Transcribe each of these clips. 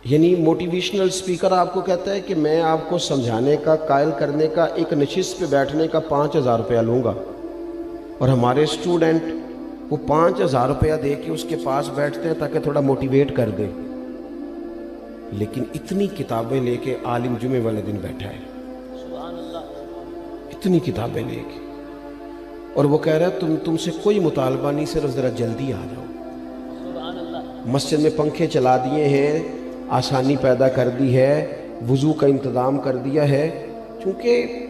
یعنی motivational speaker آپ کو کہتا ہے کہ میں آپ کو سمجھانے کا، قائل کرنے کا، ایک نشست پہ بیٹھنے کا 5,000 روپیہ لوں گا، اور ہمارے اسٹوڈنٹ وہ 5,000 روپیہ دے کے اس کے پاس بیٹھتے ہیں تاکہ تھوڑا موٹیویٹ کر دے، لیکن اتنی کتابیں لے کے عالم جمعے والے دن بیٹھا ہے، اتنی کتابیں لے کے، اور وہ کہہ رہا ہے تم سے کوئی مطالبہ نہیں، صرف ذرا جلدی آ جاؤ۔ مسجد میں پنکھے چلا دیے ہیں، آسانی پیدا کر دی ہے، وضو کا انتظام کر دیا ہے، چونکہ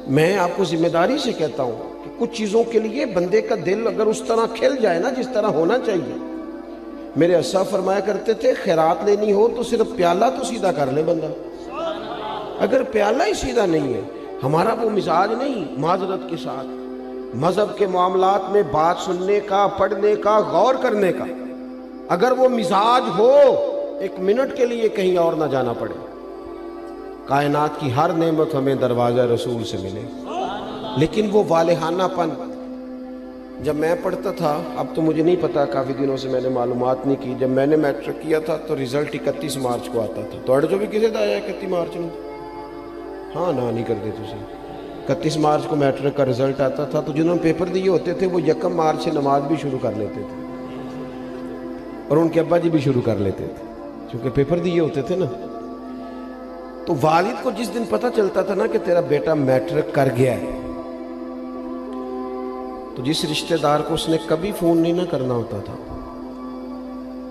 میں آپ کو ذمہ داری سے کہتا ہوں کہ کچھ چیزوں کے لیے بندے کا دل اگر اس طرح کھل جائے نا جس طرح ہونا چاہیے۔ میرے اسلاف فرمایا کرتے تھے خیرات لینی ہو تو صرف پیالہ تو سیدھا کر لے بندہ، اگر پیالہ ہی سیدھا نہیں ہے، ہمارا وہ مزاج نہیں، معذرت کے ساتھ مذہب کے معاملات میں بات سننے کا، پڑھنے کا، غور کرنے کا، اگر وہ مزاج ہو ایک منٹ کے لیے کہیں اور نہ جانا پڑے، کائنات کی ہر نعمت ہمیں دروازہ رسول سے ملے۔ لیکن وہ والہانہ پن، جب میں پڑھتا تھا، اب تو مجھے نہیں پتا، کافی دنوں سے میں نے معلومات نہیں کی، جب میں نے میٹرک کیا تھا تو رزلٹ 31 مارچ کو آتا تھا، تو جو بھی کسی دا آیا 31 مارچ میں، ہاں نہ نہیں کرتے تھی، 31 مارچ کو میٹرک کا رزلٹ آتا تھا، تو جنہوں نے پیپر دیے ہوتے تھے وہ 1 مارچ سے نماز بھی شروع کر لیتے تھے، اور ان کے ابا جی بھی شروع کر لیتے تھے، کیونکہ پیپر دیے ہوتے تھے نا۔ تو والد کو جس دن پتہ چلتا تھا نا کہ تیرا بیٹا میٹرک کر گیا ہے، تو جس رشتہ دار کو اس نے کبھی فون نہیں نہ کرنا ہوتا تھا،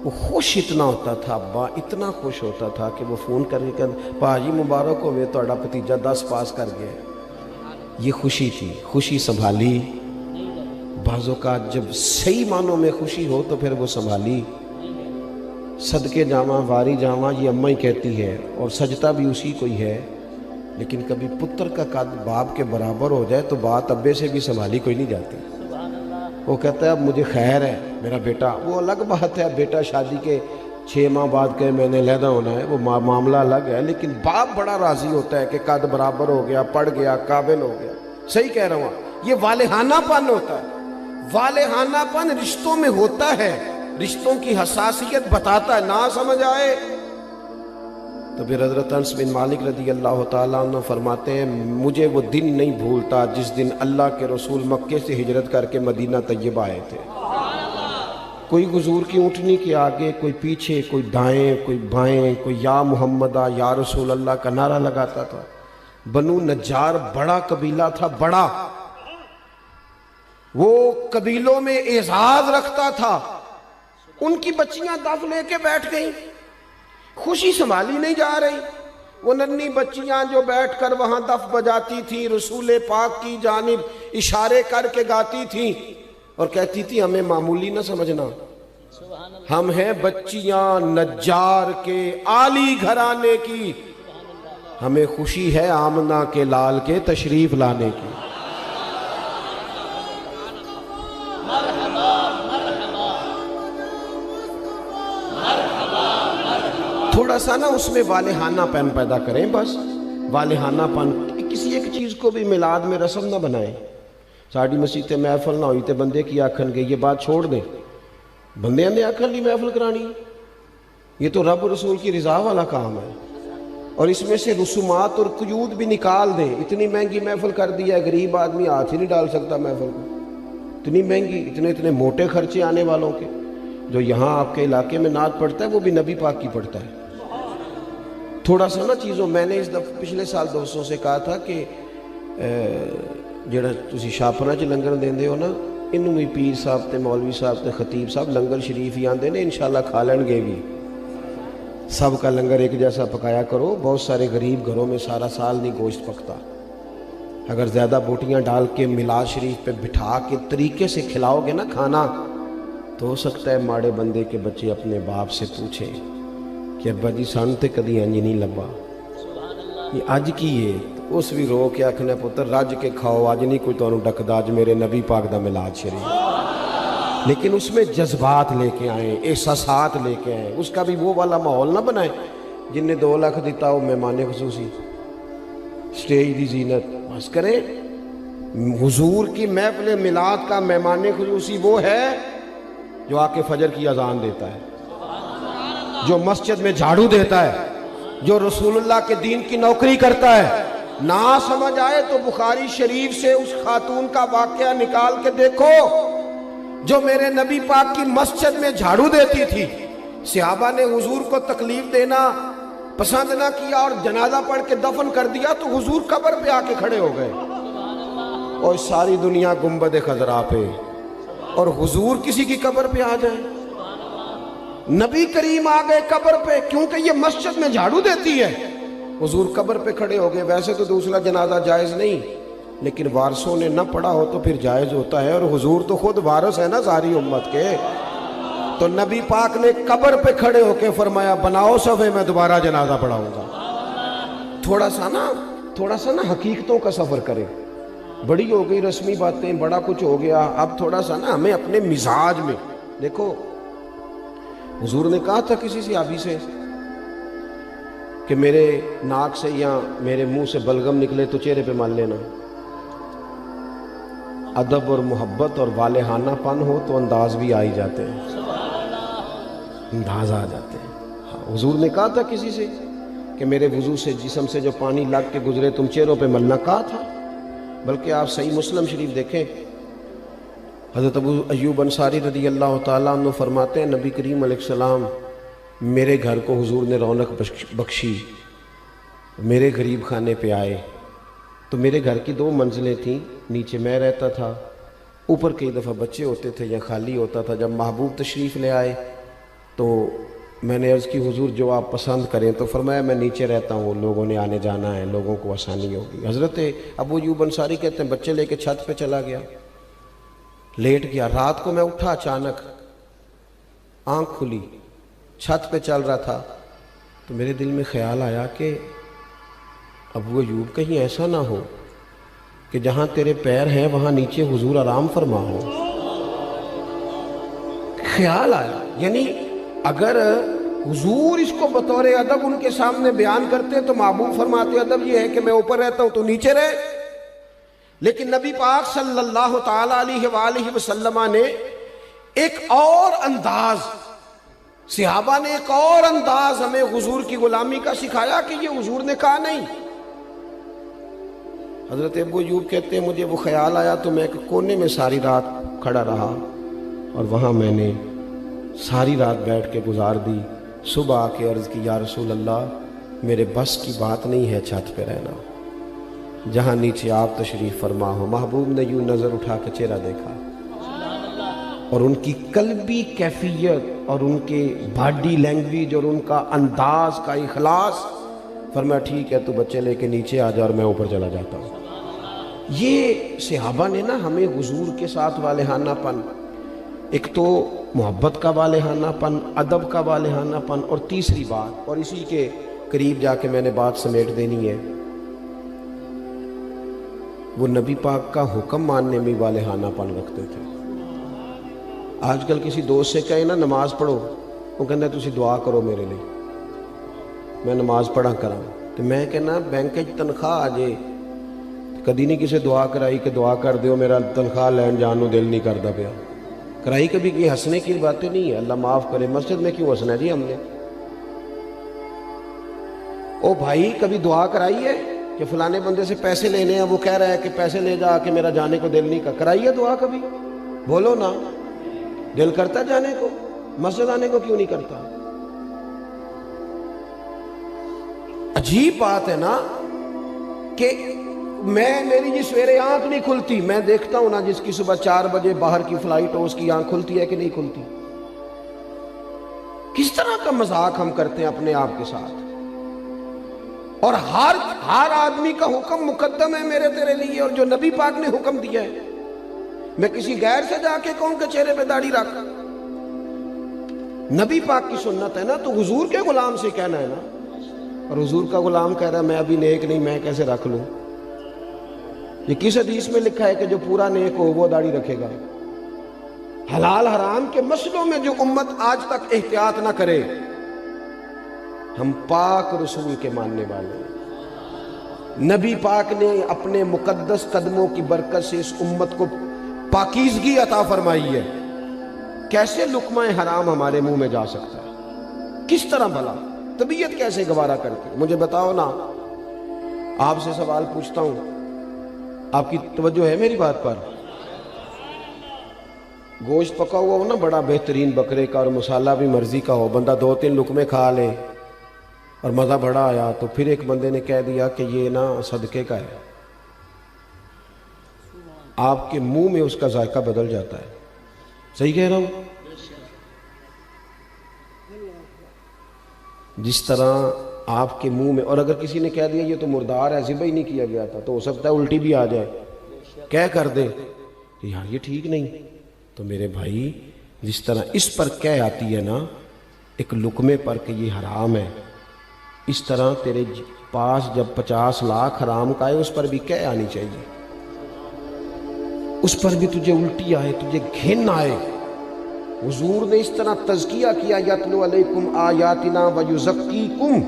وہ خوش اتنا ہوتا تھا، ابا اتنا خوش ہوتا تھا کہ وہ فون کر کے کہتا پاجی مبارک ہوئے تہاڈا بھتیجا 10 پاس کر گیا۔ یہ خوشی تھی، خوشی سنبھالی۔ بعض اوقات جب صحیح معنوں میں خوشی ہو تو پھر وہ سنبھالی۔ صدقے جاواں واری جاواں یہ اماں ہی کہتی ہے، اور سجدہ بھی اسی کو ہی ہے، لیکن کبھی پتر کا قد باپ کے برابر ہو جائے تو بات ابے سے بھی سنبھالی کوئی نہیں جاتی۔ وہ کہتا ہے اب مجھے خیر ہے میرا بیٹا، وہ الگ بات ہے، بیٹا شادی کے 6 ماہ بعد کہ میں نے علیحدہ ہونا ہے، وہ معاملہ الگ ہے، لیکن باپ بڑا راضی ہوتا ہے کہ قد برابر ہو گیا، پڑھ گیا، قابل ہو گیا۔ صحیح کہہ رہا ہوں، یہ والہانہ پن ہوتا ہے، والہانہ پن رشتوں میں ہوتا ہے، رشتوں کی حساسیت بتاتا ہے، نہ سمجھ آئے تو پھر حضرت انس بن مالک رضی اللہ تعالیٰ عنہ فرماتے ہیں مجھے وہ دن نہیں بھولتا جس دن اللہ کے رسول مکے سے ہجرت کر کے مدینہ طیبہ آئے تھے۔ کوئی حضور کی اونٹنی کے آگے، کوئی پیچھے، کوئی دائیں، کوئی بائیں، کوئی یا محمدہ یا رسول اللہ کا نعرہ لگاتا تھا۔ بنو نجار بڑا قبیلہ تھا، بڑا، وہ قبیلوں میں اعزاز رکھتا تھا، ان کی بچیاں دف لے کے بیٹھ گئیں، خوشی سنبھالی نہیں جا رہی، وہ ننھی بچیاں جو بیٹھ کر وہاں دف بجاتی تھیں، رسول پاک کی جانب اشارے کر کے گاتی تھیں اور کہتی تھی ہمیں معمولی نہ سمجھنا، ہم ہیں بچیاں نجار کے عالی گھرانے کی، ہمیں خوشی ہے آمنہ کے لال کے تشریف لانے کی۔ تھوڑا سا نا اس میں والہانہ پن پیدا کریں، بس والہانہ پن، کسی ایک چیز کو بھی میلاد میں رسم نہ بنائیں۔ ساڑی مسیح تے محفل نہ ہوئی تے بندے کی آکھن گے، یہ بات چھوڑ دیں، بندے نے آکھن لی محفل کرانی، یہ تو رب رسول کی رضا والا کام ہے، اور اس میں سے رسومات اور قیود بھی نکال دیں۔ اتنی مہنگی محفل کر دیا ہے، غریب آدمی ہاتھ ہی نہیں ڈال سکتا محفل کو، اتنی مہنگی، اتنے موٹے خرچے آنے والوں کے۔ جو یہاں آپ کے علاقے میں نعت پڑھتا ہے وہ بھی نبی پاک کی پڑھتا ہے۔ تھوڑا سا نا چیزوں، میں نے اس دفعہ پچھلے سال دوستوں سے کہا تھا کہ جڑا تسی شاپنا چ لنگر دیندے ہو نا، انہوں بھی پیر صاحب تے مولوی صاحب تے خطیب صاحب لنگر شریف ہی آندے نے، انشاءاللہ کھا لیں گے بھی، سب کا لنگر ایک جیسا پکایا کرو۔ بہت سارے غریب گھروں میں سارا سال نہیں گوشت پکتا، اگر زیادہ بوٹیاں ڈال کے میلاد شریف پہ بٹھا کے طریقے سے کھلاؤ گے نا کھانا، تو ہو سکتا ہے ماڑے بندے کے بچے اپنے باپ سے پوچھیں کہ ابا جی سان تے کدی انج نہیں لبا، یہ اج کی ہے، اس بھی رو کے آکھنا پتر رج کے کھاؤ، اج نہیں کوئی تانوں ڈکدا، اج میرے نبی پاک دا میلاد شریف۔ لیکن اس میں جذبات لے کے آئیں، احساسات لے کے آئیں، اس کا بھی وہ والا ماحول نہ بنائیں جن نے 2 لاکھ دیتا ہو مہمان خصوصی، سٹیج دی زینت بس کریں۔ حضور کی محفل میلاد کا مہمان خصوصی وہ ہے جو آ کے فجر کی اذان دیتا ہے، جو مسجد میں جھاڑو دیتا ہے، جو رسول اللہ کے دین کی نوکری کرتا ہے، نہ سمجھ آئے تو بخاری شریف سے اس خاتون کا واقعہ نکال کے دیکھو جو میرے نبی پاک کی مسجد میں جھاڑو دیتی تھی۔ صحابہ نے حضور کو تکلیف دینا پسند نہ کیا اور جنازہ پڑھ کے دفن کر دیا تو حضور قبر پہ آ کے کھڑے ہو گئے، اور ساری دنیا گنبد خضرا پہ، اور حضور کسی کی قبر پہ آ جائے۔ نبی کریم آ گئے قبر پہ کیونکہ یہ مسجد میں جھاڑو دیتی ہے، حضور قبر پہ کھڑے ہو گئے۔ ویسے تو دوسرا جنازہ جائز نہیں، لیکن وارثوں نے نہ پڑھا ہو تو پھر جائز ہوتا ہے، اور حضور تو خود وارث ہے نا ساری امت کے۔ تو نبی پاک نے قبر پہ کھڑے ہو کے فرمایا بناؤ صفے، میں دوبارہ جنازہ پڑھاؤں گا۔ تھوڑا سا نا حقیقتوں کا سفر کریں۔ بڑی ہو گئی رسمی باتیں، بڑا کچھ ہو گیا، اب تھوڑا سا نا ہمیں اپنے مزاج میں دیکھو۔ حضور نے کہا تھا کسی صحابی سے کہ میرے ناک سے یا میرے منہ سے بلغم نکلے تو چہرے پہ مال لینا۔ ادب اور محبت اور والہانہ پن ہو تو انداز بھی آ ہی جاتے ہیں، انداز آ جاتے ہیں۔ حضور نے کہا تھا کسی سے کہ میرے وضو سے جسم سے جو پانی لگ کے گزرے تم چہروں پہ ملنا، کہا تھا۔ بلکہ آپ صحیح مسلم شریف دیکھیں، حضرت ابو ایوب انصاری رضی اللہ تعالیٰ عنہ فرماتے ہیں نبی کریم علیہ السلام میرے گھر کو حضور نے رونق بخشی، میرے غریب خانے پہ آئے تو میرے گھر کی 2 منزلیں تھیں، نیچے میں رہتا تھا، اوپر کئی دفعہ بچے ہوتے تھے یا خالی ہوتا تھا۔ جب محبوب تشریف لے آئے تو میں نے عرض کی حضور جو آپ پسند کریں، تو فرمایا میں نیچے رہتا ہوں، لوگوں نے آنے جانا ہے، لوگوں کو آسانی ہوگی۔ حضرت ابو ایوب انصاری کہتے ہیں بچے لے کے چھت پہ چلا گیا، لیٹ گیا۔ رات کو میں اٹھا، اچانک آنکھ کھلی، چھت پہ چل رہا تھا تو میرے دل میں خیال آیا کہ ابو ایوب کہیں ایسا نہ ہو کہ جہاں تیرے پیر ہیں وہاں نیچے حضور آرام فرما ہو۔ خیال آیا، یعنی اگر حضور اس کو بطور ادب ان کے سامنے بیان کرتے تو محبوب فرماتے ادب یہ ہے کہ میں اوپر رہتا ہوں تو نیچے رہے، لیکن نبی پاک صلی اللہ تعالی علیہ وآلہ وسلم نے ایک اور انداز، صحابہ نے ایک اور انداز ہمیں حضور کی غلامی کا سکھایا کہ یہ حضور نے کہا نہیں۔ حضرت ابو ایوب کہتے ہیں مجھے وہ خیال آیا تو میں ایک کونے میں ساری رات کھڑا رہا، اور وہاں میں نے ساری رات بیٹھ کے گزار دی۔ صبح آ کے عرض کی یا رسول اللہ میرے بس کی بات نہیں ہے چھت پہ رہنا، جہاں نیچے آپ تشریف فرما ہو۔ محبوب نے یوں نظر اٹھا کے چہرہ دیکھا، اور ان کی قلبی کیفیت اور ان کے باڈی لینگویج اور ان کا انداز کا اخلاص، فرمایا ٹھیک ہے تو بچے لے کے نیچے آ جا اور میں اوپر چلا جاتا ہوں۔ یہ صحابہ نے نا ہمیں حضور کے ساتھ والہانہ پن، ایک تو محبت کا والہانہ پن، ادب کا والہانہ پن، اور تیسری بات، اور اسی کے قریب جا کے میں نے بات سمیٹ دینی ہے، وہ نبی پاک کا حکم ماننے میں والہانہ پن رکھتے تھے۔ آج کل کسی دوست سے کہیں نا نماز پڑھو، وہ کہنا تسی دعا کرو میرے لیے، میں نماز پڑھا کرا، تو میں کہنا بینک تنخواہ آ جائے کدی نہیں کسی دعا کرائی کہ دعا کر دیو میرا تنخواہ لین جانو دل نہیں کرتا پیا، کرائی کبھی یہ ہنسنے کی باتیں نہیں ہے، اللہ معاف کرے۔ مسجد میں کیوں ہنسنا جی ہم نے؟ او بھائی کبھی دعا کرائی ہے کہ فلانے بندے سے پیسے لینے ہیں، وہ کہہ رہا ہے کہ پیسے لے جا کہ میرا جانے کو دل نہیں کرائی ہے دعا کبھی؟ بولو نا، دل کرتا جانے کو، مسجد آنے کو کیوں نہیں کرتا؟ عجیب بات ہے نا کہ میری جی سویرے آنکھ نہیں کھلتی، میں دیکھتا ہوں نا جس کی صبح 4 بجے باہر کی فلائٹ ہو اس کی آنکھ کھلتی ہے کہ نہیں کھلتی۔ کس طرح کا مذاق ہم کرتے ہیں اپنے آپ کے ساتھ، اور ہر آدمی کا حکم مقدم ہے میرے تیرے لیے، اور جو نبی پاک نے حکم دیا ہے میں کسی غیر سے جا کے کہوں کہ چہرے پہ داڑھی رکھ، نبی پاک کی سنت ہے نا، تو حضور کے غلام سے کہنا ہے نا، اور حضور کا غلام کہہ رہا ہے میں ابھی نیک نہیں، میں کیسے رکھ لوں؟ یہ کس حدیث میں لکھا ہے کہ جو پورا نیک ہو وہ داڑھی رکھے گا؟ حلال حرام کے مسئلوں میں جو امت آج تک احتیاط نہ کرے، ہم پاک رسول کے ماننے والے ہیں۔ نبی پاک نے اپنے مقدس قدموں کی برکت سے اس امت کو پاکیزگی عطا فرمائی ہے، کیسے لقمہ حرام ہمارے منہ میں جا سکتا ہے؟ کس طرح بھلا؟ طبیعت کیسے گوارا کرتی؟ مجھے بتاؤ نا، آپ سے سوال پوچھتا ہوں، آپ کی توجہ ہے میری بات پر؟ گوشت پکا ہوا ہو نا بڑا بہترین بکرے کا اور مسالہ بھی مرضی کا ہو، بندہ 2-3 لقمے کھا لے اور مزہ بڑا آیا، تو پھر ایک بندے نے کہہ دیا کہ یہ نا صدقے کا ہے، آپ کے منہ میں اس کا ذائقہ بدل جاتا ہے۔ صحیح کہہ رہا ہوں؟ جس طرح آپ کے منہ میں، اور اگر کسی نے کہہ دیا یہ تو مردار ہے، ذبح ہی نہیں کیا گیا تھا، تو ہو سکتا ہے الٹی بھی آ جائے، کہہ کر دے کہ یار یہ ٹھیک نہیں۔ تو میرے بھائی، جس طرح اس پر کہہ آتی ہے نا ایک لقمے پر کہ یہ حرام ہے، اس طرح تیرے پاس جب 50 لاکھ حرام کا آئے اس پر بھی کہہ آنی چاہیے، اس پر بھی تجھے الٹی آئے، تجھے گھن آئے۔ حضور نے اس طرح تزکیہ کیا، یتلو علیکم آیاتنا ویزکیکم،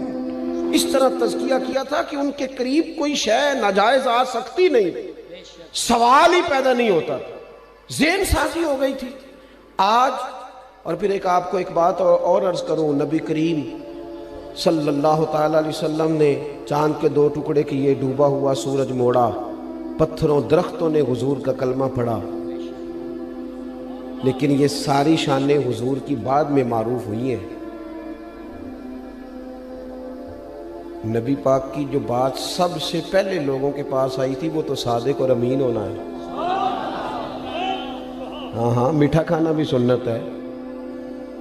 اس طرح تزکیہ کیا تھا کہ ان کے قریب کوئی شے ناجائز آ سکتی نہیں، سوال ہی پیدا نہیں ہوتا، ذہن سازی ہو گئی تھی۔ آج اور پھر آپ کو ایک بات اور عرض کروں، نبی کریم صلی اللہ تعالی علیہ وسلم نے چاند کے 2 ٹکڑے کیے، ڈوبا ہوا سورج موڑا، پتھروں درختوں نے حضور کا کلمہ پڑھا، لیکن یہ ساری شانیں حضور کی بعد میں معروف ہوئی ہیں۔ نبی پاک کی جو بات سب سے پہلے لوگوں کے پاس آئی تھی وہ تو صادق اور امین ہونا ہے۔ ہاں میٹھا کھانا بھی سنت ہے،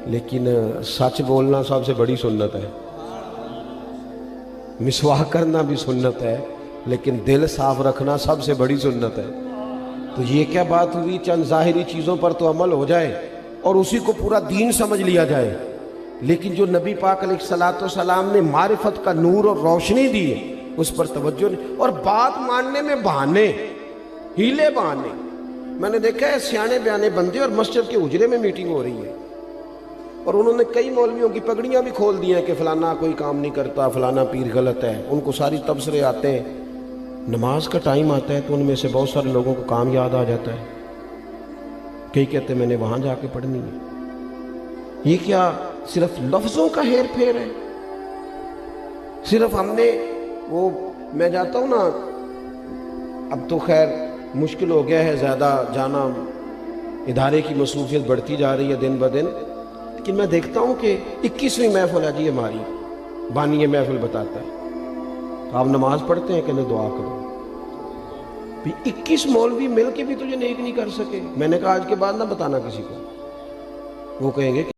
لیکن سچ بولنا سب سے بڑی سنت ہے۔ مسواک کرنا بھی سنت ہے، لیکن دل صاف رکھنا سب سے بڑی سنت ہے۔ تو یہ کیا بات ہوئی، چند ظاہری چیزوں پر تو عمل ہو جائے اور اسی کو پورا دین سمجھ لیا جائے، لیکن جو نبی پاک علیہ الصلوۃ والسلام نے معرفت کا نور اور روشنی دی ہے اس پر توجہ نہیں، اور بات ماننے میں بہانے، ہیلے بہانے۔ میں نے دیکھا ہے سیانے بیانے بندے اور مسجد کے اجرے میں میٹنگ ہو رہی ہے، اور انہوں نے کئی مولویوں کی پگڑیاں بھی کھول دی ہیں کہ فلانا کوئی کام نہیں کرتا، فلانا پیر غلط ہے، ان کو ساری تبصرے آتے ہیں۔ نماز کا ٹائم آتا ہے تو ان میں سے بہت سارے لوگوں کو کام یاد آ جاتا ہے، کئی کہتے ہیں میں نے وہاں جا کے پڑھنی ہے۔ یہ کیا صرف لفظوں کا ہیر پھیر ہے؟ صرف ہم نے وہ، میں جاتا ہوں نا، اب تو خیر مشکل ہو گیا ہے زیادہ جانا، ادارے کی مصروفیت بڑھتی جا رہی ہے دن بدن، لیکن میں دیکھتا ہوں کہ 21ویں محفل ہے جی ہماری، بانی محفل بتاتا ہے آپ نماز پڑھتے ہیں کہ نہیں، دعا کرو۔ 21 مولوی مل کے بھی تجھے نیک نہیں کر سکے۔ میں نے کہا آج کے بعد نہ بتانا کسی کو، وہ کہیں گے کہ